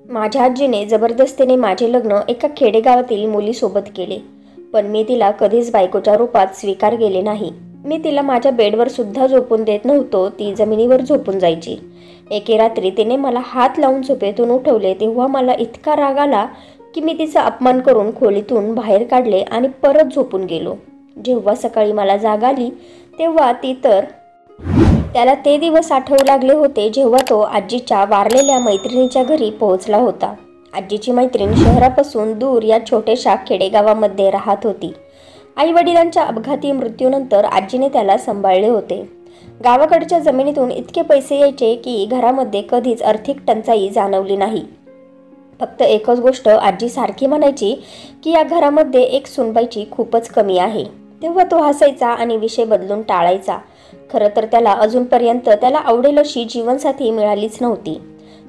माझ्या आजीने जबरदस्तीने माझे लग्न एका खेडेगावातील मुलीसोबत केले, पण मी तिला कधीच बायकोच्या रूपात स्वीकार केले नाही. मी तिला माझ्या बेडवर सुद्धा झोपून देत नव्हतो. ती जमिनीवर झोपून जायची. एके रात्री तिने मला हात लावून झोपेतून उठवले, तेव्हा मला इतका राग आला की मी तिचा अपमान करून खोलीतून बाहेर काढले आणि परत झोपून गेलो. जेव्हा सकाळी मला जाग आली तेव्हा त्याला ते दिवस आठवू लागले होते जेव्हा तो आजीच्या वारलेल्या मैत्रिणीच्या घरी पोहोचला होता. आजीची मैत्रीण शहरापासून दूर या छोट्याशा खेडेगावामध्ये राहत होती. आई वडिलांच्या अपघाती मृत्यूनंतर आजीने त्याला सांभाळले होते. गावाकडच्या जमिनीतून इतके पैसे यायचे की घरामध्ये कधीच आर्थिक टंचाई जाणवली नाही. फक्त एकच गोष्ट आजी सारखी म्हणायची की या घरामध्ये एक सुनबाईची खूपच कमी आहे. तेव्हा तो हसायचा आणि विषय बदलून टाळायचा. खरं तर त्याला अजूनपर्यंत त्याला आवडेल अशी जीवनसाथी मिळालीच नव्हती.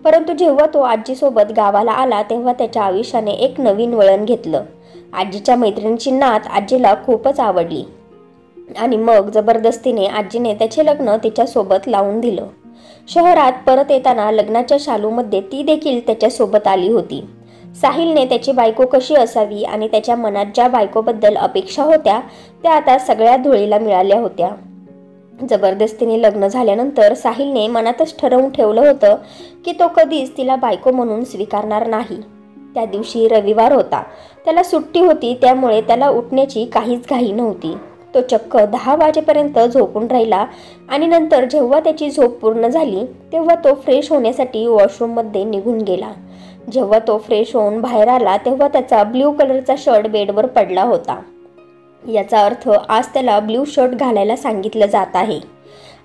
परंतु जेव्हा तो आजीसोबत गावाला आला तेव्हा त्याच्या आयुष्याने एक नवीन वळण घेतलं. आजीच्या मैत्रिणीची नात आजीला खूपच आवडली आणि मग जबरदस्तीने आजीने त्याचे लग्न तिच्यासोबत लावून दिलं. शहरात परत येताना लग्नाच्या शालूमध्ये ती देखील त्याच्यासोबत आली होती. साहिलने त्याची बायको कशी असावी आणि त्याच्या मनात ज्या बायकोबद्दल अपेक्षा होत्या त्या आता सगळ्या धुळीला मिळाल्या होत्या. जबरदस्तीने लग्न झाल्यानंतर साहिलने मनातच ठरवून ठेवलं होतं की तो कधीच तिला बायको म्हणून स्वीकारणार नाही. त्या दिवशी रविवार होता. त्याला सुट्टी होती, त्यामुळे त्याला उठण्याची काहीच घाई नव्हती. तो चक्क 10 वाजेपर्यंत झोपून राहिला आणि नंतर जेव्हा त्याची झोप पूर्ण झाली तेव्हा तो फ्रेश होण्यासाठी वॉशरूममध्ये निघून गेला. जेव्हा तो फ्रेश होऊन बाहेर आला तेव्हा त्याचा ब्ल्यू कलरचा शर्ट बेडवर पडला होता. याचा अर्थ आज त्याला ब्ल्यू शर्ट घालायला सांगितलं जात आहे.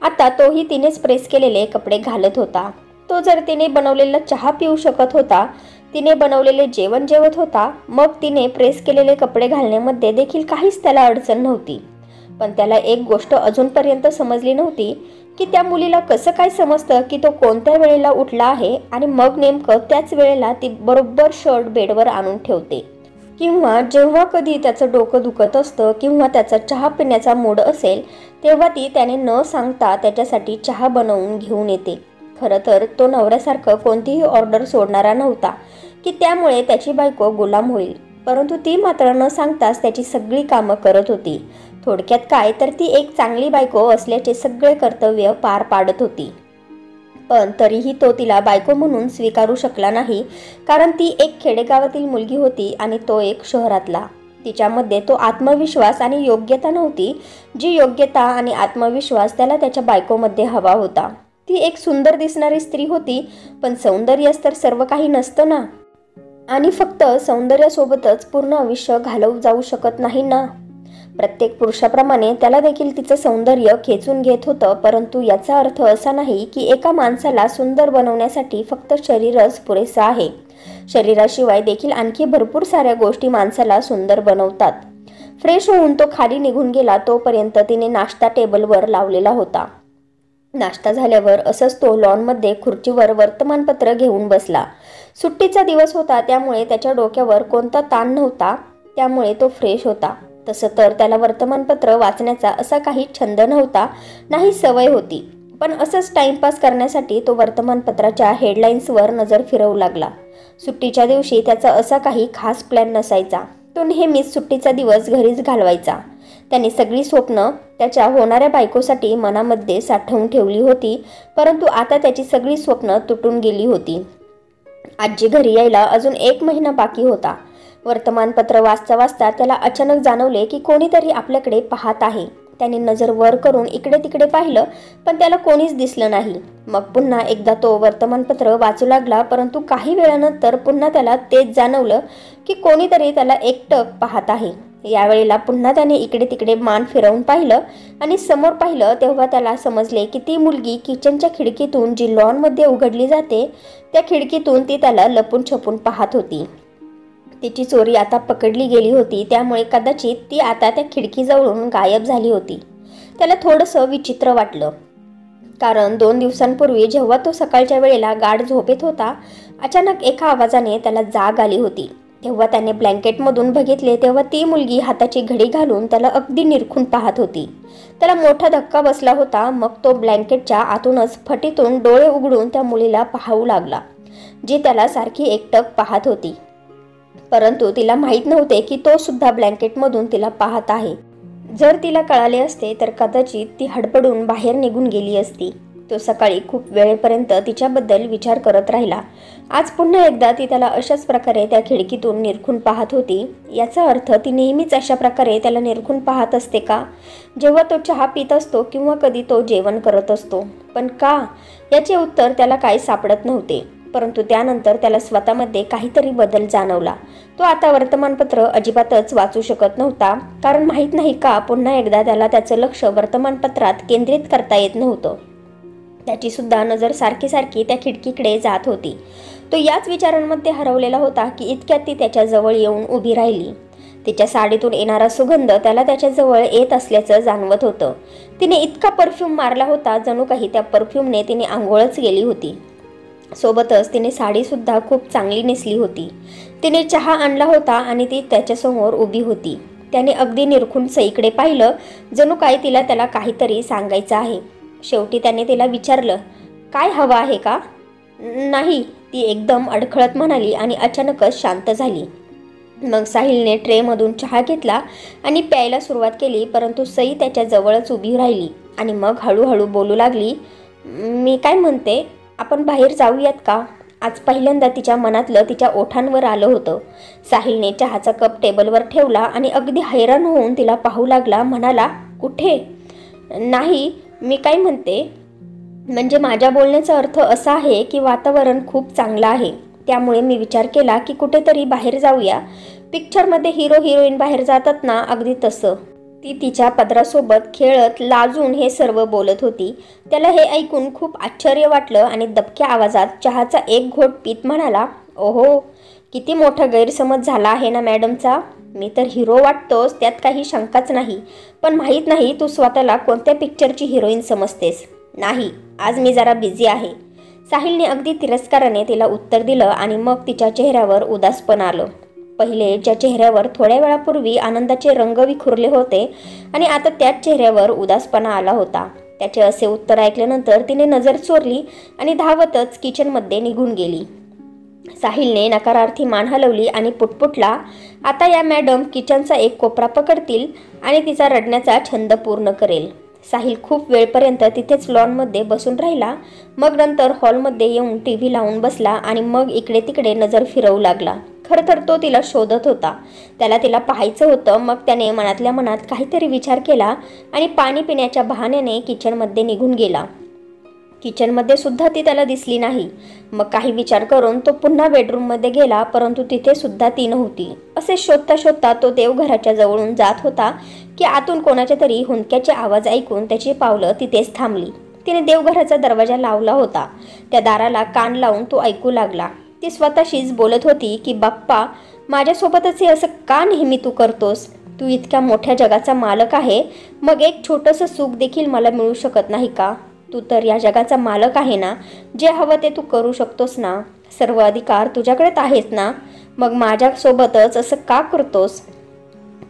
आता तोही तिनेच प्रेस केलेले कपडे घालत होता. तो जर तिने बनवलेला चहा पिऊ शकत होता, तिने बनवलेले जेवण जेवत होता, मग तिने प्रेस केलेले कपडे घालण्यामध्ये देखील काहीच त्याला अडचण नव्हती. पण त्याला एक गोष्ट अजूनपर्यंत समजली नव्हती की त्या मुलीला कसं काय समजतं की तो कोणत्या वेळेला उठला आहे आणि मग नेमकं त्याच वेळेला ती बरोबर शर्ट बेडवर आणून ठेवते. किंवा जेव्हा कधी त्याचं डोकं दुखत असतं किंवा त्याचा चहा पिण्याचा मूड असेल तेव्हा ती त्याने न सांगता त्याच्यासाठी चहा बनवून घेऊन येते. खरं तर तो नवऱ्यासारखं कोणतीही ऑर्डर सोडणारा नव्हता की त्यामुळे त्याची बायको गुलाम होईल, परंतु ती मात्र न सांगताच त्याची सगळी कामं करत होती. थोडक्यात काय तर ती एक चांगली बायको असल्याचे सगळे कर्तव्य पार पाडत होती. पण तरीही तो तिला बायको म्हणून स्वीकारू शकला नाही, कारण ती एक खेडेगावातील मुलगी होती आणि तो एक शहरातला. तिच्यामध्ये तो आत्मविश्वास आणि योग्यता नव्हती, जी योग्यता आणि आत्मविश्वास त्याला त्याच्या बायकोमध्ये हवा होता. ती एक सुंदर दिसणारी स्त्री होती, पण सौंदर्यच तर सर्व काही नसतं ना, आणि फक्त सौंदर्यासोबतच पूर्ण आयुष्य घालवू जाऊ शकत नाही ना. प्रत्येक पुरुषाप्रमाणे त्याला देखील तिचं सौंदर्य खेचून घेत होतं, परंतु याचा अर्थ असा नाही की एका माणसाला सुंदर बनवण्यासाठी फक्त शरीरच पुरेसं आहे. शरीराशिवाय देखील आणखी भरपूर साऱ्या गोष्टी माणसाला सुंदर बनवतात. फ्रेश होऊन तो खाली निघून गेला तोपर्यंत तिने नाश्ता टेबलवर लावलेला होता. नाश्ता झाल्यावर असंच तो लॉनमध्ये खुर्चीवर वर्तमानपत्र घेऊन बसला. सुट्टीचा दिवस होता, त्यामुळे त्याच्या डोक्यावर कोणता ताण नव्हता, त्यामुळे तो फ्रेश होता. तसं तर त्याला वर्तमानपत्र वाचण्याचा असा काही छंद नव्हता, नाही सवय होती, पण असंच टाइमपास करण्यासाठी तो वर्तमानपत्राच्या हेडलाईन्सवर नजर फिरवू लागला. सुट्टीच्या दिवशी त्याचा असा काही खास प्लॅन नसायचा. तो नेहमीच सुट्टीचा दिवस घरीच घालवायचा. त्याने सगळी स्वप्न त्याच्या होणाऱ्या बायकोसाठी मनामध्ये साठवून ठेवली होती, परंतु आता त्याची सगळी स्वप्न तुटून गेली होती. आजी घरी यायला अजून 1 महिना बाकी होता. वर्तमानपत्र वाचता वाचता त्याला अचानक जाणवले की कोणीतरी आपल्याकडे पाहत आहे. त्याने नजर वर करून इकडे तिकडे पाहिलं, पण त्याला कोणीच दिसलं नाही. मग पुन्हा एकदा तो वर्तमानपत्र वाचू लागला, परंतु काही वेळानंतर पुन्हा त्याला तेच जाणवलं की कोणीतरी त्याला एकटक पाहत आहे. यावेळेला पुन्हा त्याने इकडे तिकडे मान फिरवून पाहिलं आणि समोर पाहिलं तेव्हा त्याला समजले की ती मुलगी किचनच्या खिडकीतून जी लॉनमध्ये उघडली जाते त्या खिडकीतून ती त्याला लपून छपून पाहत होती. तिची चोरी आता पकडली गेली होती, त्यामुळे कदाचित ती आता त्या खिडकीजवळून गायब झाली होती. त्याला थोडंसं विचित्र वाटलं, कारण 2 दिवसांपूर्वी जेव्हा तो सकाळच्या वेळेला गाढ झोपेत होता, अचानक एका आवाजाने त्याला जाग आली होती. तेव्हा त्याने ब्लँकेटमधून बघितले तेव्हा ती मुलगी हाताची घडी घालून त्याला अगदी निरखून पाहत होती. त्याला मोठा धक्का बसला होता. मग तो ब्लँकेटच्या आतूनच फटीतून डोळे उघडून त्या मुलीला पाहू लागला. जी त्याला सारखी एकटक पाहत होती. परंतु तिला माहीत नव्हते की तो सुद्धा ब्लँकेटमधून तिला पाहत आहे. जर तिला कळाले असते तर कदाचित ती हडपडून बाहेर निघून गेली असती. तो सकाळी खूप वेळेपर्यंत तिच्याबद्दल विचार करत राहिला. आज पुन्हा एकदा ती त्याला अशाच प्रकारे त्या खिडकीतून निरखून पाहत होती. याचा अर्थ ती नेहमीच अशा प्रकारे त्याला निरखून पाहत असते का? जेव्हा तो चहा पित असतो किंवा कधी तो जेवण करत असतो. पण का? याचे उत्तर त्याला काही सापडत नव्हते. परंतु त्यानंतर त्याला स्वतःमध्ये काहीतरी बदल जाणवला. तो आता वर्तमानपत्र अजिबातच वाचू शकत नव्हता. कारण माहीत नाही का पुन्हा एकदा त्याला त्याचं लक्ष वर्तमानपत्रात केंद्रित करता येत नव्हतं. त्याची सुद्धा नजर सारखी सारखी त्या खिडकीकडे जात होती. तो याच विचारांमध्ये हरवलेला होता की इतक्यात ती त्याच्या जवळ येऊन उभी राहिली. तिच्या साडीतून येणारा सुगंध त्याला त्याच्या जवळ येत असल्याचं जाणवत होतं. तिने इतका परफ्यूम मारला होता जणू काही त्या परफ्यूमने तिने आंघोळच गेली होती. सोबतच तिने साडीसुद्धा खूप चांगली नेसली होती. तिने चहा आणला होता आणि ती त्याच्यासमोर उभी होती. त्याने अगदी निरखून सईकडे पाहिलं, जणू काही तिला त्याला काहीतरी सांगायचं आहे. शेवटी त्याने तिला विचारलं, काय हवं आहे का? नाही, ती एकदम अडखळत म्हणाली आणि अचानकच शांत झाली. मग साहिलने ट्रेमधून चहा घेतला आणि प्यायला सुरुवात केली. परंतु सई त्याच्या जवळच उभी राहिली आणि मग हळूहळू बोलू लागली, मी काय म्हणते, आपण बाहेर जाऊयात का? आज पहिल्यांदा तिच्या मनातलं तिच्या ओठांवर आलं होतं. साहिलने चहाचा कप टेबलवर ठेवला आणि अगदी हैराण होऊन तिला पाहू लागला. म्हणाला, कुठे? नाही, मी काय म्हणते म्हणजे माझ्या बोलण्याचा अर्थ असा आहे की वातावरण खूप चांगलं आहे. त्यामुळे मी विचार केला की कुठेतरी बाहेर जाऊया. पिक्चरमध्ये हिरो हिरोईन बाहेर जातात ना, अगदी तसं. ती तिच्या पदरासोबत खेळत लाजून हे सर्व बोलत होती. त्याला हे ऐकून खूप आश्चर्य वाटलं आणि दबक्या आवाजात चहाचा एक घोट पीत म्हणाला, ओहो, किती मोठा गैरसमज झाला आहे ना मॅडमचा. मी तर हिरो वाटतोस, त्यात काही शंकाच नाही. पण माहीत नाही तू स्वतःला कोणत्या पिक्चरची हिरोईन समजतेस. नाही, आज मी जरा बिझी आहे. साहिलने अगदी तिरस्काराने तिला उत्तर दिलं आणि मग तिच्या चेहऱ्यावर उदासपण आलं. पहिले ज्या चेहऱ्यावर थोड्या वेळापूर्वी आनंदाचे रंग विखुरले होते आणि आता त्याच चेहऱ्यावर उदासपणा आला होता. त्याचे असे उत्तर ऐकल्यानंतर तिने नजर चोरली आणि धावतच किचनमध्ये निघून गेली. साहिलने नकारार्थी मान हलवली आणि पुटपुटला, आता या मॅडम किचनचा एक कोपरा पकडतील आणि तिचा रडण्याचा छंद पूर्ण करेल. साहिल खूप वेळपर्यंत तिथेच लॉनमध्ये बसून राहिला. मग नंतर हॉलमध्ये येऊन टीव्ही लावून बसला आणि मग इकडे तिकडे नजर फिरवू लागला. खरं तर तो तिला शोधत होता. त्याला तिला पाहायचं होतं. मग त्याने मनातल्या मनात काहीतरी विचार केला आणि पाणी पिण्याच्या बहाण्याने किचनमध्ये निघून गेला. किचनमध्ये सुद्धा ती त्याला दिसली नाही. मग काही विचार करून तो पुन्हा बेडरूममध्ये गेला, परंतु तिथे सुद्धा ती नव्हती. असे शोधता शोधता तो देवघराच्या जवळून जात होता की आतून कोणाच्या तरी हुंदक्याचे आवाज ऐकून त्याची पावलं तिथेच थांबली. तिने देवघराचा दरवाजा लावला होता. त्या दाराला कान लावून तो ऐकू लागला. ती स्वतःशीच बोलत होती की बाप्पा, माझ्यासोबतच हे असं का नेहमी तू करतोस? तू इतक्या मोठ्या जगाचा मालक आहे, मग एक छोटंसं सुख देखील मला मिळू शकत नाही का? तू तर या जगाचा मालक आहे ना, जे हवं ते तू करू शकतोस ना, सर्व अधिकार तुझ्याकडेच आहेस ना, मग माझ्यासोबतच असं का करतोस?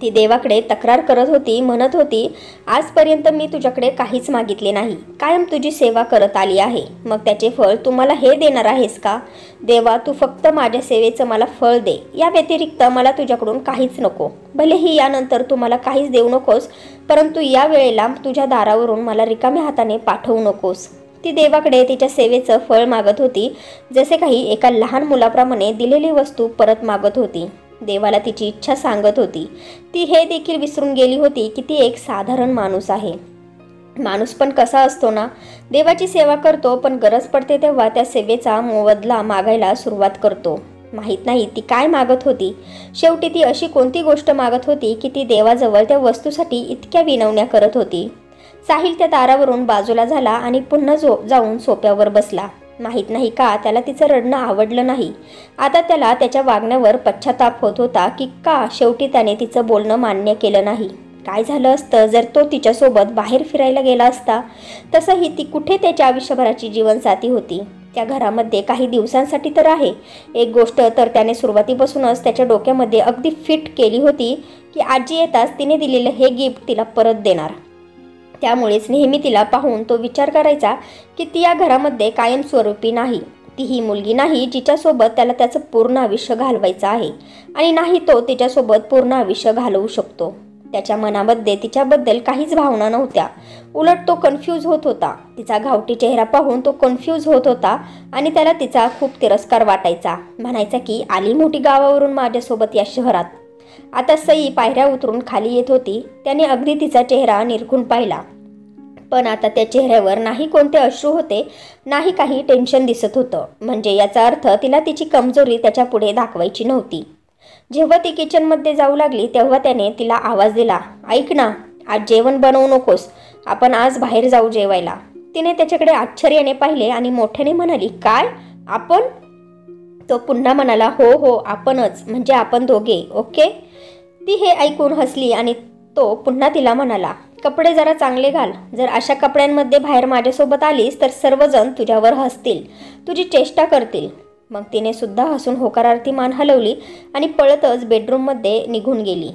ती देवाकडे तक्रार करत होती. म्हणत होती, आजपर्यंत मी तुझ्याकडे काहीच मागितले नाही, कायम तुझी सेवा करत आली आहे. मग त्याचे फळ तू मला हे देणार आहेस का? देवा, तू फक्त माझ्या सेवेचं मला फळ दे. या व्यतिरिक्त मला तुझ्याकडून काहीच नको. भलेही यानंतर तू मला काहीच देऊ नकोस, परंतु या वेळेला तुझ्या दारावरून मला रिकाम्या हाताने पाठवू नकोस. ती देवाकडे तिच्या सेवेचं फळ मागत होती, जसे काही एका लहान मुलाप्रमाणे दिलेली वस्तू परत मागत होती. देवाला तिची इच्छा सांगत होती. ती हे देखील विसरून गेली होती की ती एक साधारण माणूस आहे. माणूस पण कसा असतो ना, देवाची सेवा करतो, पण गरज पडते तेव्हा त्या सेवेचा मोबदला मागायला सुरुवात करतो. माहीत नाही ती काय मागत होती. शेवटी ती अशी कोणती गोष्ट मागत होती की ती देवाजवळ त्या वस्तूसाठी इतक्या विनवण्या करत होती. साहिल त्या दारावरून बाजूला झाला आणि पुन्हा जाऊन सोफ्यावर बसला. माहीत नाही का त्याला तिचं रडणं आवडलं नाही. आता त्याला त्याच्या वागण्यावर पश्चाताप होत होता की का शेवटी त्याने तिचं बोलणं मान्य केलं नाही. काय झालं असतं जर तो तिच्यासोबत बाहेर फिरायला गेला असता? तसंही ती कुठे त्याच्या आयुष्यभराची जीवनसाथी होती. त्या घरामध्ये काही दिवसांसाठी तर आहे. एक गोष्ट तर त्याने सुरुवातीपासूनच त्याच्या डोक्यामध्ये अगदी फिट केली होती की आजी येताच तिने दिलेलं हे गिफ्ट तिला परत देणार. त्यामुळेच नेहमी तिला पाहून तो विचार करायचा की ती या घरामध्ये कायमस्वरूपी नाही. ती ही मुलगी नाही जिच्यासोबत त्याला त्याचं पूर्ण आयुष्य घालवायचं आहे आणि नाही तो तिच्यासोबत पूर्ण आयुष्य घालवू शकतो. त्याच्या मनामध्ये तिच्याबद्दल काहीच भावना नव्हत्या. उलट तो कन्फ्यूज होत होता. तिचा गावठी चेहरा पाहून तो कन्फ्यूज होत होता आणि त्याला तिचा खूप तिरस्कार वाटायचा. म्हणायचा की आली मोठी गावावरून माझ्यासोबत या शहरात. आता सई पायऱ्या उतरून खाली येत होती. त्याने अगदी तिचा चेहरा निरखून पाहिला, पण आता त्या चेहऱ्यावर नाही कोणते अश्रू होते, नाही काही टेन्शन दिसत होतं. म्हणजे याचा अर्थ तिला तिची कमजोरी त्याच्या पुढे दाखवायची नव्हती. जेव्हा ती किचनमध्ये जाऊ लागली तेव्हा त्याने तिला आवाज दिला, ऐक ना, आज जेवण बनवू नकोस, आपण आज बाहेर जाऊ जेवायला. तिने त्याच्याकडे आश्चर्याने पाहिले आणि मोठ्याने म्हणाली, काय आपण? तो पुन्हा म्हणाला, हो हो आपणच, म्हणजे आपण दोघे, ओके. ती हे ऐकून हसली आणि तो पुन्हा तिला म्हणाला, कपडे जरा चांगले घाल. जर अशा कपड्यांमध्ये बाहेर माझ्यासोबत आलीस तर सर्वजण तुझ्यावर हसतील, तुझी चेष्टा करतील. मग तिने सुद्धा हसून होकारार्थी मान हलवली आणि पळतच बेडरूममध्ये निघून गेली.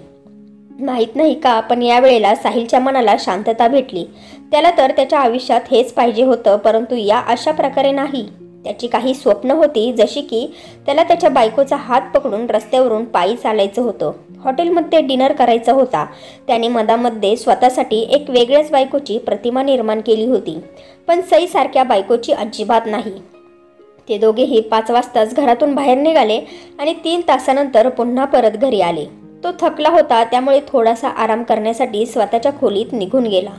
माहीत नाही का, पण यावेळेला साहिलच्या मनाला शांतता भेटली. त्याला तर त्याच्या आयुष्यात हेच पाहिजे होतं, परंतु या अशा प्रकारे नाही. त्याची काही स्वप्न होती, जशी की त्याला त्याच्या बायकोचा हात पकडून रस्त्यावरून पायी चालायचं होतं, हॉटेलमध्ये डिनर करायचा होता. त्याने मधामध्ये स्वतःसाठी एक वेगळ्याच बायकोची प्रतिमा निर्माण केली होती, पण सईसारख्या बायकोची अजिबात नाही. ते दोघेही 5 वाजताच घरातून बाहेर निघाले आणि 3 तासानंतर पुन्हा परत घरी आले. तो थकला होता, त्यामुळे थोडासा आराम करण्यासाठी स्वतःच्या खोलीत निघून गेला.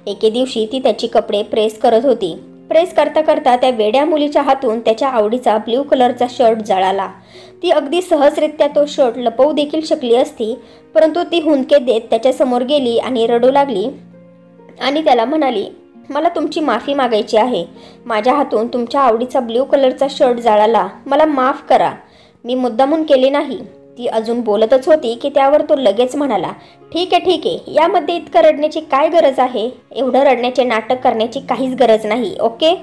एके दिवशी ती त्याची कपडे प्रेस करत होती. प्रेस करता करता त्या वेड्या मुलीच्या हातून त्याच्या आवडीचा ब्ल्यू कलरचा शर्ट जळाला. ती अगदी सहजरित्या तो शर्ट लपवू देखील शकली असती, परंतु ती हुंदके देत त्याच्यासमोर गेली आणि रडू लागली आणि त्याला म्हणाली, मला तुमची माफी मागायची आहे. माझ्या हातून तुमच्या आवडीचा ब्ल्यू कलरचा शर्ट जळाला, मला माफ करा, मी मुद्दामून केले नाही. ती अजून बोलतच होती की त्यावर तो लगेच म्हणाला, ठीक आहे, यामध्ये इतकं रडण्याची काय गरज आहे? एवढं रडण्याचे नाटक करण्याची काहीच गरज नाही, ओके.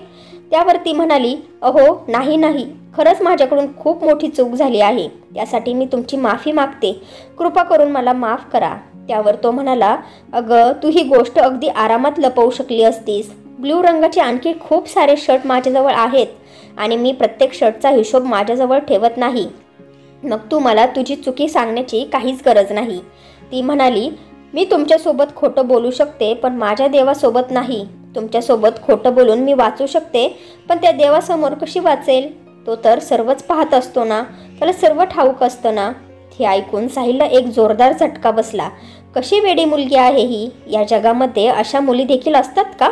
त्यावर ती म्हणाली, अहो नाही, खरंच माझ्याकडून खूप मोठी चूक झाली आहे, त्यासाठी मी तुमची माफी मागते, कृपा करून मला माफ करा. त्यावर तो म्हणाला, अगं तू ही गोष्ट अगदी आरामात लपवू शकली असतीस. ब्ल्यू रंगाचे आणखी खूप सारे शर्ट माझ्याजवळ आहेत आणि मी प्रत्येक शर्टचा हिशोब माझ्याजवळ ठेवत नाही. मग तू मला तुझी चुकी सांगण्याची काहीच गरज नाही. ती म्हणाली, मी तुमच्यासोबत खोटं बोलू शकते, पण माझ्या देवासोबत नाही. तुमच्यासोबत खोटं बोलून मी वाचू शकते, पण त्या देवासमोर कशी वाचेल? तो तर सर्वच पाहत असतो ना, त्याला सर्व ठाऊक असतं ना. हे ऐकून साहिलला एक जोरदार झटका बसला. कशी वेडी मुलगी आहे ही, या जगामध्ये अशा मुली देखील असतात का?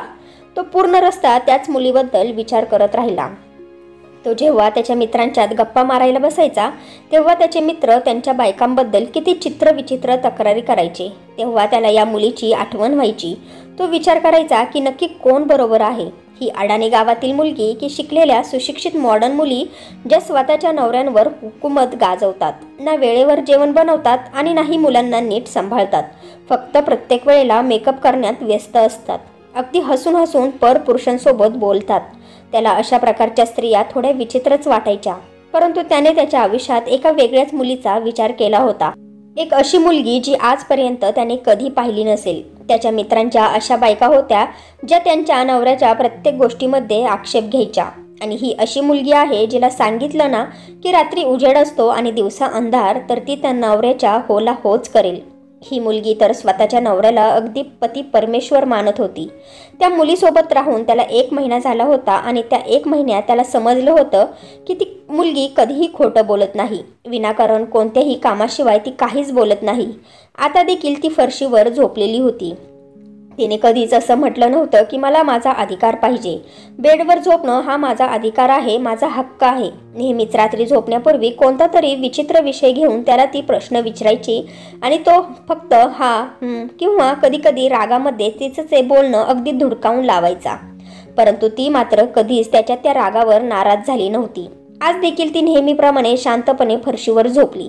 तो पूर्ण रस्ता त्याच मुलीबद्दल विचार करत राहिला. तो जेव्हा त्याच्या मित्रांच्यात गप्पा मारायला बसायचा तेव्हा त्याचे मित्र त्यांच्या बायकांबद्दल किती चित्रविचित्र तक्रारी करायचे, तेव्हा त्याला या मुलीची आठवण व्हायची. तो विचार करायचा की नक्की कोण बरोबर आहे, ही अडाणी गावातील मुलगी की शिकलेल्या सुशिक्षित मॉडर्न मुली ज्या स्वतःच्या नवऱ्यांवर हुकूमत गाजवतात, ना वेळेवर जेवण बनवतात आणि नाही मुलांना नीट सांभाळतात, फक्त प्रत्येक वेळेला मेकअप करण्यात व्यस्त असतात, अगदी हसून हसून परपुरुषांसोबत बोलतात. त्याला अशा प्रकारच्या स्त्रिया थोड्या विचित्रच वाटायच्या, परंतु त्याने त्याच्या आयुष्यात एका वेगळ्याच मुलीचा विचार केला होता. एक अशी मुलगी जी आजपर्यंत त्याने कधी पाहिली नसेल. त्याच्या मित्रांच्या अशा बायका होत्या ज्या त्यांच्या नवऱ्याच्या प्रत्येक गोष्टीमध्ये आक्षेप घ्यायच्या, आणि ही अशी मुलगी आहे जिला सांगितलं ना की रात्री उजेड असतो आणि दिवसा अंधार, तर ती त्या नवऱ्याच्या होला होच करेल. ही मुलगी तर स्वतःच्या नवऱ्याला अगदी पती परमेश्वर मानत होती. त्या मुलीसोबत राहून त्याला 1 महिना झाला होता आणि त्या 1 महिन्यात त्याला समजलं होतं की ती मुलगी कधीही खोटं बोलत नाही. विनाकारण कोणत्याही कामाशिवाय ती काहीच बोलत नाही. आता देखील ती फरशीवर झोपलेली होती. तिने कधीच असं म्हटलं नव्हतं की मला माझा अधिकार पाहिजे, बेडवर झोपणं हा माझा अधिकार आहे, माझा हक्क आहे. नेहमीच रात्री झोपण्यापूर्वी कोणता तरी विचित्र विषय घेऊन त्याला ती प्रश्न विचारायची आणि तो फक्त हा किंवा कधी कधी रागामध्ये तिचं ते बोलणं अगदी धुडकावून लावायचा, परंतु ती मात्र कधीच त्याच्या त्या रागावर नाराज झाली नव्हती. आज देखील ती नेहमीप्रमाणे शांतपणे फरशीवर झोपली.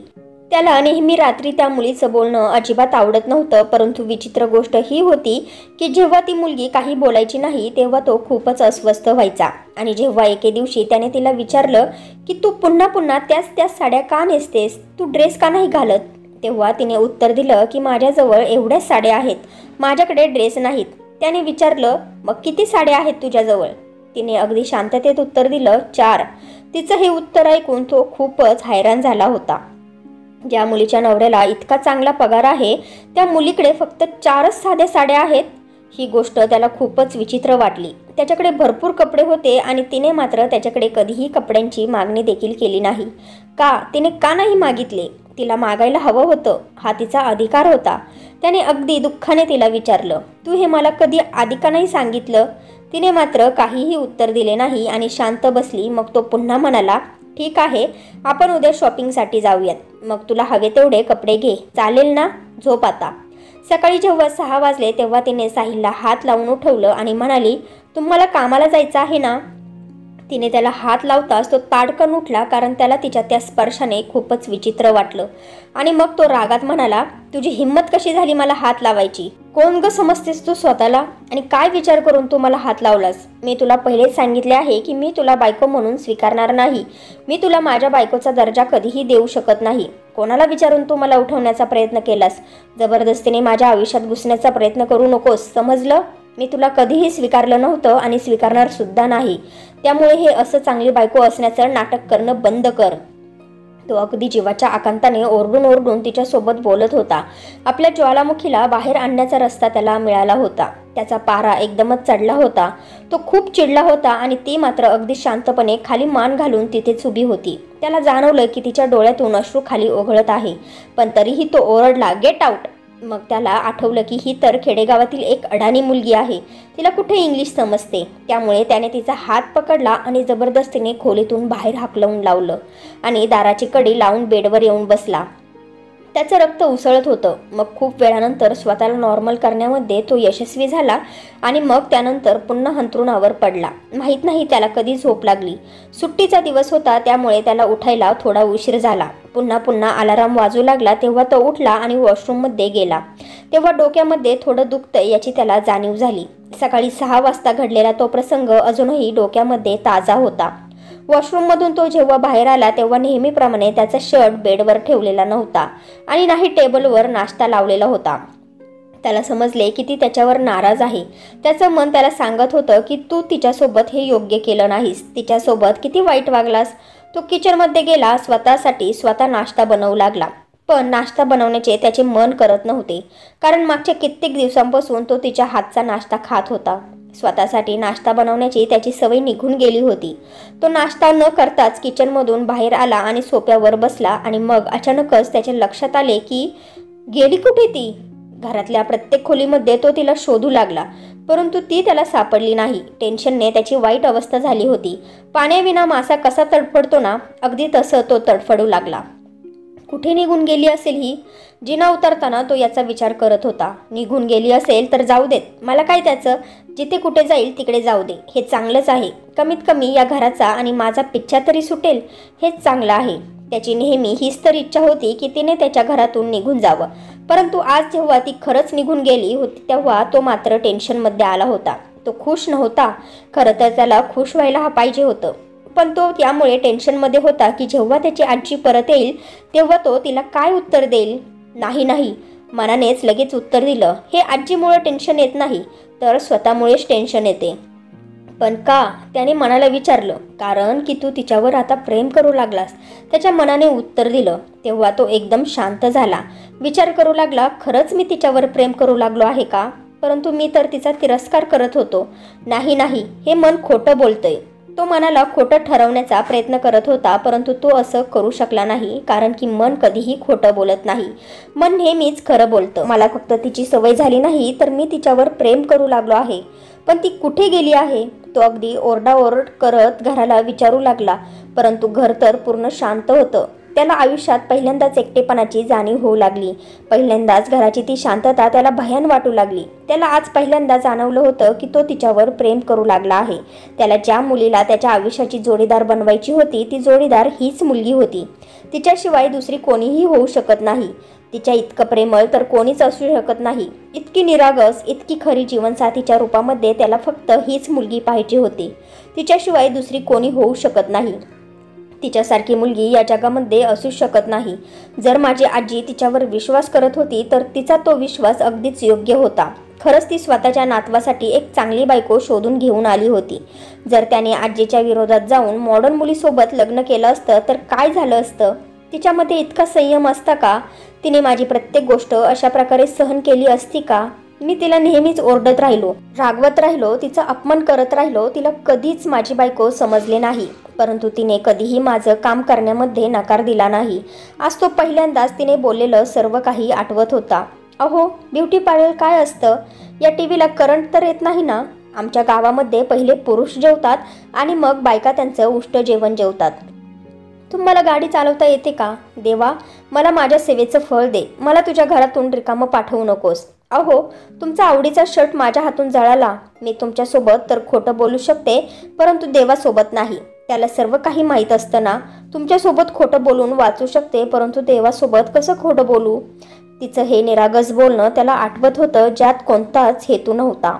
त्याला नेहमी रात्री त्या मुलीचं बोलणं अजिबात आवडत नव्हतं, परंतु विचित्र गोष्ट ही होती की जेव्हा ती मुलगी काही बोलायची नाही तेव्हा तो खूपच अस्वस्थ व्हायचा. आणि जेव्हा एके दिवशी त्याने तिला विचारलं की तू पुन्हा पुन्हा त्याच साड्या का नेसतेस, तू ड्रेस का नाही घालत, तेव्हा तिने उत्तर दिलं की माझ्याजवळ एवढ्याच साड्या आहेत, माझ्याकडे ड्रेस नाहीत. त्याने विचारलं, मग किती साड्या आहेत तुझ्याजवळ? तिने अगदी शांततेत उत्तर दिलं, 4. तिचं हे उत्तर ऐकून तो खूपच हैराण झाला होता. ज्या मुलीच्या नवऱ्याला इतका चांगला पगार आहे त्या मुलीकडे फक्त 4च साध्या साड्या आहेत. ही गोष्ट त्याला खूपच विचित्र वाटली. त्याच्याकडे भरपूर कपडे होते आणि तिने मात्र त्याच्याकडे कधीही कपड्यांची मागणी देखील केली नाही. तिने का नाही मागितले? तिला मागायला हवं होतं, हा तिचा अधिकार होता. त्याने अगदी दुःखाने तिला विचारलं, तू हे मला कधी आधी का नाही सांगितलं? तिने मात्र काहीही उत्तर दिले नाही आणि शांत बसली. मग तो पुन्हा म्हणाला, ठीक आहे, आपण उद्या शॉपिंगसाठी जाऊयात. मग तुला हवे तेवढे कपडे घे, चालेल ना? झोप आता. सकाळी जेव्हा 6 वाजले तेव्हा तिने साहिलला हात लावून उठवलं आणि म्हणाली, तुम्हाला कामाला जायचं आहे ना? तिने त्याला हात लावताच तो ताडकन उठला, कारण त्याला तिच्या त्या स्पर्शाने खूपच विचित्र वाटलं. आणि मग तो रागात म्हणाला, तुझी हिंमत कशी झाली मला हात लावायची? कोण ग समजतेस तू स्वतःला? आणि काय विचार करून तू मला हात लावलास? मी तुला पहिलेच सांगितले आहे की मी तुला बायको म्हणून स्वीकारणार नाही. मी तुला माझ्या बायकोचा दर्जा कधीही देऊ शकत नाही. कोणाला विचारून तू मला उठवण्याचा प्रयत्न केलास? जबरदस्तीने माझ्या आयुष्यात घुसण्याचा प्रयत्न करू नकोस, समजलं? मी तुला कधीही स्वीकारलं नव्हतं आणि स्वीकारणार सुद्धा नाही. त्यामुळे हे असं चांगली बायको असण्याचं नाटक करणं बंद कर. तो अगदी जीवाच्या आकांताने ओरडून ओरडून तिच्यासोबत बोलत होता. आपल्या ज्वालामुखीला बाहेर आणण्याचा रस्ता त्याला मिळाला होता. त्याचा पारा एकदमच चढला होता. तो खूप चिडला होता आणि ती मात्र अगदी शांतपणे खाली मान घालून तिथेच उभी होती. त्याला जाणवलं की तिच्या डोळ्यातून अश्रू खाली ओघळत आहे, पण तरीही तो ओरडला, गेट आउट. मग त्याला आठवलं की ही तर खेडेगावातील एक अडाणी मुलगी आहे, तिला कुठे इंग्लिश समजते. त्यामुळे त्याने तिचा हात पकडला आणि जबरदस्तीने खोलीतून बाहेर हाकलवून लावलं आणि दाराची कडी लावून बेडवर येऊन बसला. त्याचं रक्त उसळत होतं. मग खूप वेळानंतर स्वतःला नॉर्मल करण्यामध्ये तो यशस्वी झाला आणि मग त्यानंतर पुन्हा अंथरुणावर पडला. माहीत नाही त्याला कधी झोप लागली. सुट्टीचा दिवस होता, त्यामुळे त्याला उठायला थोडा उशीर झाला. पुन्हा अलाराम वाजू लागला तेव्हा तो उठला आणि वॉशरूममध्ये गेला. तेव्हा डोक्यामध्ये थोडं दुखतंय याची त्याला जाणीव झाली. सकाळी 6 वाजता घडलेला तो प्रसंग अजूनही डोक्यामध्ये ताजा होता. वॉशरूममधून तो जेव्हा बाहेर आला तेव्हा नेहमीप्रमाणे त्याचा शर्ट बेडवर ठेवलेला नव्हता आणि नाही टेबलवर नाश्ता लावलेला होता. त्याला समजले की ती त्याच्यावर नाराज आहे. त्याचं मन त्याला सांगत होतं की तू तिच्यासोबत हे योग्य केलं नाहीस, तिच्यासोबत किती वाईट वागलास. तो किचनमध्ये गेला, स्वतःसाठी स्वतः नाश्ता बनवू लागला. पण नाश्ता बनवण्याचे त्याचे मन करत नव्हते, कारण मागच्या कित्येक दिवसांपासून तो तिच्या हातचा नाश्ता खात होता. स्वतःसाठी नाश्ता बनवण्याची त्याची सवय निघून गेली होती. तो नाश्ता न करताच किचनमधून बाहेर आला आणि सोफ्यावर बसला आणि मग अचानकच त्याच्या लक्षात आले की गेली कुठे ती. घरातल्या प्रत्येक खोलीमध्ये तो तिला शोधू लागला, परंतु ती त्याला सापडली नाही. टेन्शनने त्याची वाईट अवस्था झाली होती. पाण्याविना मासा कसा तडफडतो ना, अगदी तसं तो तडफडू लागला. कुठे निघून गेली असेल ही? जिना उतरताना तो याचा विचार करत होता. निघून गेली असेल तर जाऊ देत, मला काय त्याचं, जिथे कुठे जाईल तिकडे जाऊ दे, हे चांगलंच आहे. कमीत कमी या घराचा आणि माझा पिच्छा तरी सुटेल, हेच चांगलं आहे. त्याची नेहमी हीच तर इच्छा होती की तिने त्याच्या घरातून निघून जावं. परंतु आज जेव्हा ती खरंच निघून गेली होती तेव्हा तो मात्र टेन्शनमध्ये आला होता. तो खुश नव्हता. खरं तर त्याला खुश व्हायला पाहिजे होतं, पण तो त्यामुळे टेन्शनमध्ये होता की जेव्हा त्याची आजी परत येईल तेव्हा तो तिला काय उत्तर देईल. नाही, मनानेच लगेच उत्तर दिलं, हे आजीमुळे टेन्शन येत नाही तर स्वतःमुळेच टेन्शन येते. पण का? त्याने मनाला विचारलं. कारण की तू तिच्यावर आता प्रेम करू लागलास. त्याच्या मनाने उत्तर दिलं. तेव्हा तो एकदम शांत झाला. विचार करू लागला, खरंच मी तिच्यावर प्रेम करू लागलो आहे का? परंतु मी तर तिचा तिरस्कार करत होतो. नाही, हे मन खोटं बोलतंय. तो मनाला खोटं ठरवण्याचा प्रयत्न करत होता, परंतु तो असं करू शकला नाही, कारण की मन कधीही खोटं बोलत नाही. मन नेहमीच खरं बोलतं. मला फक्त तिची सवय झाली नाही तर मी तिच्यावर प्रेम करू लागलो आहे. पण ती कुठे गेली आहे? तो अगदी ओरडाओरड करत घराला विचारू लागला, परंतु घर तर पूर्ण शांत होतं. त्याला आयुष्यात पहिल्यांदाच एकटेपणाची जाणीव होऊ लागली. पहिल्यांदाच घराची ती शांतता त्याला भयान वाटू लागली. त्याला आज पहिल्यांदा जाणवलं होतं की तो तिच्यावर प्रेम करू लागला आहे. त्याला ज्या मुलीला त्याच्या आयुष्याची जोडीदार बनवायची होती ती जोडीदार हीच मुलगी होती. तिच्याशिवाय दुसरी कोणीही होऊ शकत नाही. तिच्या इतकं प्रेमळ तर कोणीच असू शकत नाही. इतकी निरागस, इतकी खरी जीवनसाथीच्या रूपामध्ये त्याला फक्त हीच मुलगी पाहिजे होती. तिच्याशिवाय दुसरी कोणी होऊ शकत नाही. तिच्यासारखी मुलगी या जगामध्ये असू शकत नाही. जर माझी आजी तिच्यावर विश्वास करत होती तर तिचा तो विश्वास अगदीच योग्य होता. खरंच ती स्वतःच्या नातवासाठी एक चांगली बायको शोधून घेऊन आली होती. जर त्याने आजीच्या विरोधात जाऊन मॉडर्न मुलीसोबत लग्न केलं असतं तर काय झालं असतं? तिच्यामध्ये इतका संयम असता का? तिने माझी प्रत्येक गोष्ट अशा प्रकारे सहन केली असती का? मी तिला नेहमीच ओरडत राहिलो, रागवत राहिलो, तिचा अपमान करत राहिलो. तिला कधीच माझी बायको समजले नाही, परंतु तिने कधीही माझं काम करण्यामध्ये नकार दिला नाही. आज तो पहिल्यांदाच तिने बोललेलं सर्व काही आठवत होता. अहो, ब्युटी पार्लर काय असतं? या टीव्हीला करंट तर येत नाही ना? आमच्या गावामध्ये पहिले पुरुष जेवतात आणि मग बायका त्यांचं उष्ट जेवण जेवतात. तुम्हाला गाडी चालवता येते का? देवा, मला माझ्या सेवेचं फळ दे. मला तुझ्या घरातून रिकामं पाठवू नकोस. अहो, तुमचा आवडीचा शर्ट माझ्या हातून जळाला. मी तुमच्यासोबत तर खोटं बोलू शकते, परंतु देवासोबत नाही. त्याला सर्व काही माहीत असतं ना. तुमच्यासोबत खोटं बोलून वाचू शकते, परंतु देवासोबत कसं खोटं बोलू? तिचं हे निरागस बोलणं त्याला आठवत होतं, ज्यात कोणताच हेतू नव्हता.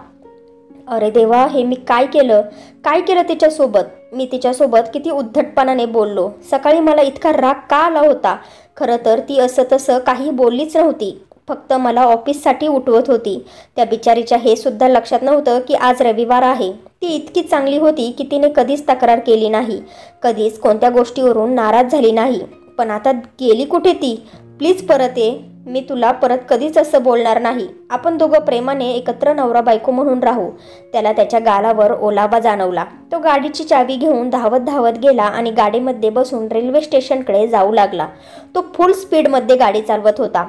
अरे देवा, हे मी काय केलं तिच्यासोबत? मी तिच्यासोबत किती उद्धटपणाने बोललो. सकाळी मला इतका राग का आला होता? खरं तर ती असं तसं काही बोललीच नव्हती, फक्त मला ऑफिससाठी उठवत होती. त्या बिचारीच्या हे सुद्धा लक्षात नव्हतं की आज रविवार आहे. ती इतकी चांगली होती की तिने कधीच तक्रार केली नाही, कधीच कोणत्या गोष्टीवरून नाराज झाली नाही. पण आता गेली कुठे ती? प्लीज परत ये. मी तुला परत कधीच असं बोलणार नाही. आपण दोघं प्रेमाने एकत्र नवरा बायको म्हणून राहू. त्याला त्याच्या गालावर ओलावा जाणवला. तो गाडीची चावी घेऊन धावत धावत गेला आणि गाडीमध्ये बसून रेल्वे स्टेशनकडे जाऊ लागला. तो फुल स्पीडमध्ये गाडी चालवत होता,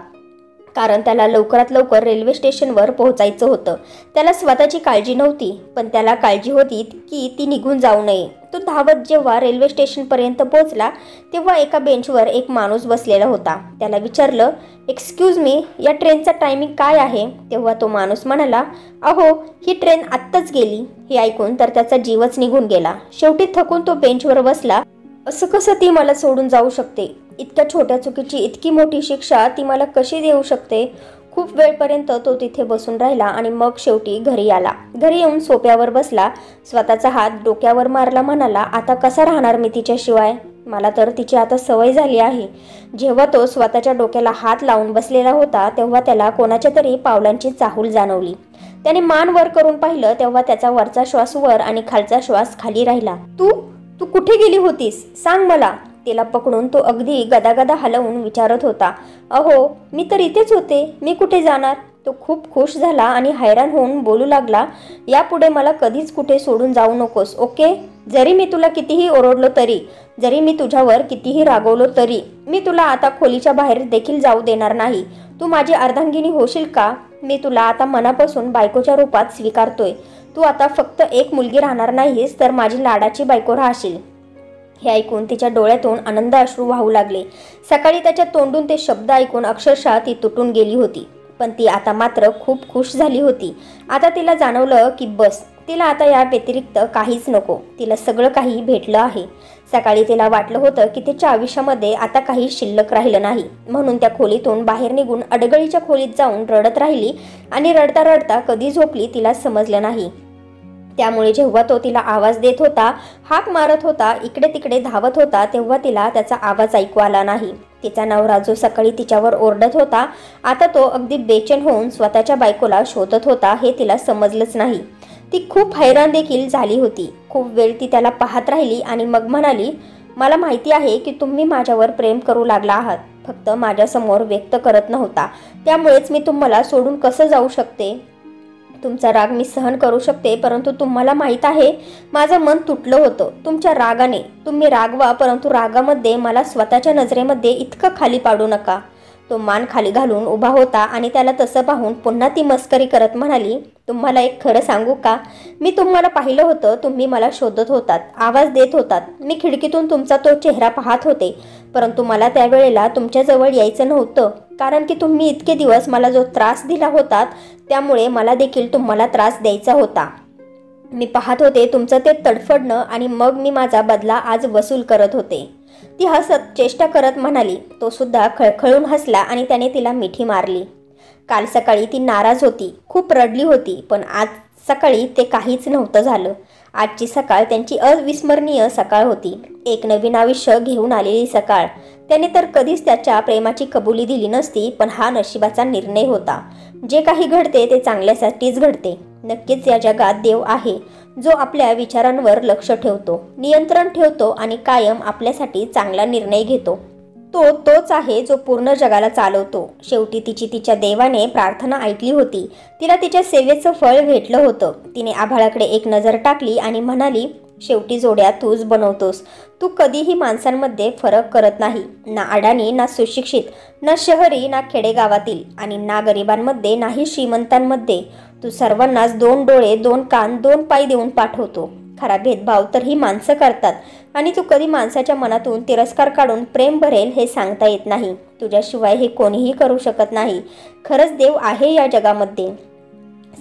कारण त्याला लवकरात लवकर रेल्वे स्टेशनवर पोहोचायचं होतं. त्याला स्वतःची काळजी नव्हती, पण त्याला काळजी होती की ती निघून जाऊ नये. तो धावत जेव्हा रेल्वे स्टेशनपर्यंत पोहोचला तेव्हा एका बेंचवर एक माणूस बसलेला होता. त्याला विचारलं, एक्सक्यूज मी, या ट्रेनचा टायमिंग काय आहे? तेव्हा तो माणूस म्हणाला, अहो, ही ट्रेन आत्ताच गेली. हे ऐकून तर त्याचा जीवच निघून गेला. शेवटी थकून तो बेंचवर बसला. असं कसं ती मला सोडून जाऊ शकते? इतक्या छोट्या चुकीची इतकी मोठी शिक्षा ती मला कशी देऊ शकते? खूप वेळपर्यंत तो तिथे बसून राहिला आणि मग शेवटी घरी आला. घरी येऊन सोफ्यावर बसला, स्वतःचा हात डोक्यावर मारला, म्हणाला, आता कसा राहणार मी तिच्याशिवाय? मला तर तिची आता सवय झाली आहे. जेव्हा तो स्वतःच्या डोक्याला हात लावून बसलेला होता तेव्हा त्याला कोणाच्या तरी पावलांची चाहूल जाणवली. त्याने मान वर करून पाहिलं तेव्हा त्याचा वरचा श्वास वर आणि खालचा श्वास खाली राहिला. तू कुठे गेली होतीस? सांग मला. तिला पकडून तो अगदी गदागदा हलवून विचारत होता. अहो, मी तर इथेच होते. मी कुठे जाणार? तो खूप खुश झाला आणि हैराण होऊन बोलू लागला, यापुढे मला कधीच कुठे सोडून जाऊ नकोस, ओके? जरी मी तुला कितीही ओरडलो तरी, जरी मी तुझ्यावर कितीही रागवलो तरी, मी तुला आता खोलीच्या बाहेर देखील जाऊ देणार नाही. तू माझी अर्धांगिनी होशील का? मी तुला आता मनापासून बायकोच्या रूपात स्वीकारतोय. तू आता फक्त एक मुलगी राहणार नाहीस, तर माझी लाडाची बायको राहशील. हे ऐकून तिच्या डोळ्यातून आनंद अश्रू वाहू लागले. सकाळी त्याच्या तोंडून ते शब्द ऐकून अक्षरशः ती तुटून गेली होती, पण ती आता मात्र खूप खुश झाली होती. आता तिला जाणवलं की बस, तिला आता या व्यतिरिक्त काहीच नको. तिला सगळं काही भेटलं आहे. सकाळी तिला वाटलं होतं की तिच्या आयुष्यामध्ये आता काही शिल्लक राहिलं नाही, म्हणून त्या खोलीतून बाहेर निघून अडगळीच्या खोलीत जाऊन रडत राहिली आणि रडता रडता कधी झोपली तिला समजलं नाही. त्यामुळे जेव्हा तो तिला आवाज देत होता, हाक मारत होता, इकडे तिकडे धावत होता, तेव्हा तिला त्याचा आवाज ऐकू आला नाही. तिचा नवरा जो सकाळी तिच्यावर ओरडत होता, आता तो अगदी बेचैन होऊन स्वतःच्या बायकोला शोधत होता हे तिला समजलंच नाही. ती खूप हैराण देखील झाली होती. खूप वेळ ती त्याला पाहत राहिली आणि मग म्हणाली, मला माहिती आहे की तुम्ही माझ्यावर प्रेम करू लागला आहात, फक्त माझ्यासमोर व्यक्त करत नव्हता. त्यामुळेच मी तुम्हाला सोडून कसं जाऊ शकते? तुमचा राग मी सहन करू शकते, परंतु तुम्हाला माहीत आहे माझं मन तुटलं होतं तुमच्या रागाने. तुम्ही रागवा, परंतु रागामध्ये मला स्वतःच्या नजरेमध्ये इतकं खाली पाडू नका. तो मान खाली घालून उभा होता आणि त्याला तसं पाहून पुन्हा ती मस्करी करत म्हणाली, तुम्हाला एक खरं सांगू का? मी तुम्हाला पाहिलं होतं, तुम्ही मला शोधत होतात, आवाज देत होतात. मी खिडकीतून तुमचा तो चेहरा पाहत होते, परंतु मला त्यावेळेला तुमच्याजवळ यायचं नव्हतं, कारण की तुम्ही इतके दिवस मला जो त्रास दिला होतात त्यामुळे मला देखील तुम्हाला त्रास द्यायचा होता. मी पाहत होते तुमचं ते तडफडणं आणि मग मी माझा बदला आज वसूल करत होते. ती हसत चेष्टा करत म्हणाली. तो सुद्धा खळखळून हसला आणि त्याने तिला मिठी मारली. काल सकाळी ती नाराज होती, खूप रडली होती, पण आज सकाळी ते काहीच नव्हतं झालं. आजची सकाळ त्यांची अविस्मरणीय सकाळ होती. एक नवीन आयुष्य घेऊन आलेली सकाळ. त्याने तर कधीच त्याच्या प्रेमाची कबुली दिली नसती, पण हा नशिबाचा निर्णय होता. जे काही घडते ते चांगल्यासाठीच घडते. नक्कीच या जगात देव आहे, जो आपल्या विचारांवर लक्ष ठेवतो, नियंत्रण ठेवतो आणि कायम आपल्यासाठी चांगला निर्णय घेतो. तोच आहे जो पूर्ण जगाला चालवतो. शेवटी तिच्या देवाने प्रार्थना ऐकली होती. तिला तिच्या सेवेचं फळ भेटलं होतं. तिने आभाळाकडे एक नजर टाकली आणि म्हणाली, शेवटी जोड्या तूच बनवतोस. तू कधीही माणसांमध्ये फरक करत नाही, ना अडाणी ना सुशिक्षित, ना शहरी ना खेडेगावातील, आणि ना गरिबांमध्ये नाही श्रीमंतांमध्ये. तू सर्वांनाच 2 डोळे 2 कान 2 पाय देऊन पाठवतो. खरा भेदभाव तर ही माणसं करतात, आणि तू कधी माणसाच्या मनातून तिरस्कार काढून प्रेम भरेल हे सांगता येत नाही. तुझ्याशिवाय हे कोणीही करू शकत नाही. खरंच देव आहे या जगामध्ये.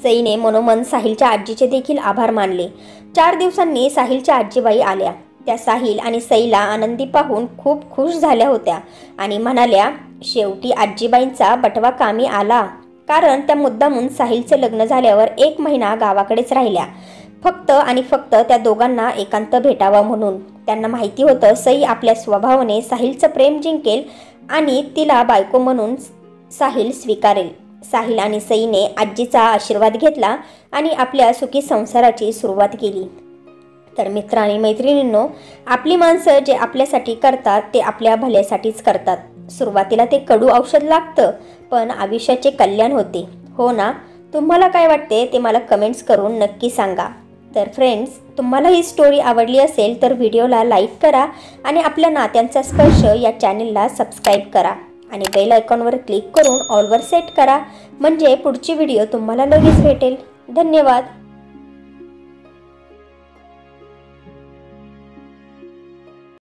सईने मनोमन साहिलच्या आजीचे देखील आभार मानले. 4 दिवसांनी साहिलच्या आजीबाई आल्या. त्या साहिल आणि सईला आनंदी पाहून खूप खुश झाल्या होत्या आणि म्हणाल्या, शेवटी आजीबाईंचा बटवा कामी आला. कारण त्या मुद्दामून साहिलचं लग्न झाल्यावर 1 महिना गावाकडेच राहिल्या, फक्त आणि फक्त त्या दोघांना एकांत भेटावा म्हणून. त्यांना माहिती होतं सई आपल्या स्वभावाने साहिलचं प्रेम जिंकेल आणि तिला बायको म्हणून साहिल स्वीकारेल. साहिल आणि सईने आजीचा आशीर्वाद घेतला आणि आपल्या सुखी संसाराची सुरुवात केली. तर मित्र आणि मैत्रिणींनो, आपली माणसं जे आपल्यासाठी करतात ते आपल्या भल्यासाठीच करतात. सुरुवातीला ते कडू औषध लागतं, पण आयुष्याचे कल्याण होते. हो ना? तुम्हाला काय वाटते ते मला कमेंट्स करून नक्की सांगा. तर फ्रेंड्स, तुम्हाला ही स्टोरी आवडली असेल तर व्हिडिओला लाईक करा आणि आपल्या नात्यांचा स्पर्श या चॅनलला सबस्क्राईब करा आणि बेल आयकॉनवर क्लिक करून ऑलवर सेट करा, म्हणजे पुढची व्हिडिओ तुम्हाला लगेच भेटेल. धन्यवाद.